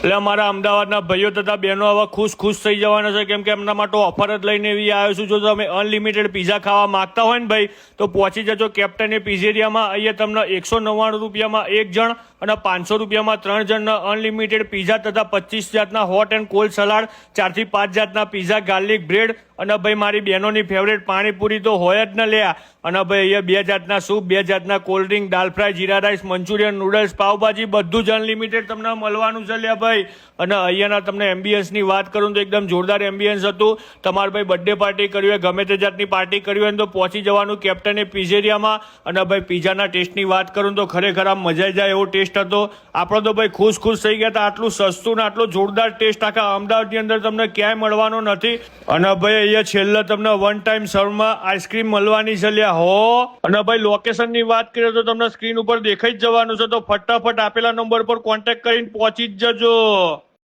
એટલે અમારા અમદાવાદના ભાઈઓ તથા બહેનો હવે ખુશ થઈ જવાના છે, કેમ કે એમના માટે ઓફર જ લઈને એવી આવ્યો છું. જો તમે અનલિમિટેડ પીઝા ખાવા માંગતા હોય ને ભાઈ, તો પહોંચી જજો કેપ્ટન પિઝેરિયામાં. અહીંયા તમને 199 રૂપિયામાં એક જણ અને 500 રૂપિયામાં 3 જણના અનલિમિટેડ પીઝા તથા 25 જાતના હોટ એન્ડ કોલ્ડ સલાડ, 4 થી 5 જાતના પીઝા, ગાર્લિક બ્રેડ અને ભાઈ મારી બહેનોની ફેવરેટ પાણીપુરી તો હોય જ ન લ્યા. અને ભાઈ અહીંયા 2 જાતના સૂપ, 2 જાતના કોલ્ડ ડ્રિંક, દાલ ફ્રાય, જીરા રાઈસ, મંચુરિયન, નૂડલ્સ, પાવભાજી બધું જ અનલિમિટેડ તમને મળવાનું છે લ્યા ભાઈ. અને અહીંયાના તમને એમ્બિયન્સની વાત કરું તો એકદમ જોરદાર એમ્બિયન્સ હતું. તમારે ભાઈ બર્થડે પાર્ટી કરવી હોય, ગમે તે જાતની પાર્ટી કરવી હોય તો પહોંચી જવાનું કેપ્ટન પિઝેરિયામાં. અને ભાઈ પીઝાના ટેસ્ટની વાત કરું તો ખરેખર આમ મજા જાય એવો ટેસ્ટ હતો. આપણે તો ભાઈ ખુશ થઈ ગયા હતા. આટલું સસ્તું ને આટલો જોરદાર ટેસ્ટ આખા અમદાવાદની અંદર તમને ક્યાંય મળવાનો નથી. અને ભાઈ અહીંયા છેલ્લે તમને વન ટાઈમ સર્વમાં આઈસ્ક્રીમ મળવાની છે લ્યા હો. અને ભાઈ લોકેશનની વાત કરીએ તો તમને સ્ક્રીન ઉપર દેખાઈ જ જવાનું છે, તો ફટાફટ આપેલા નંબર પર કોન્ટેક્ટ કરીને પહોંચી જ જજો.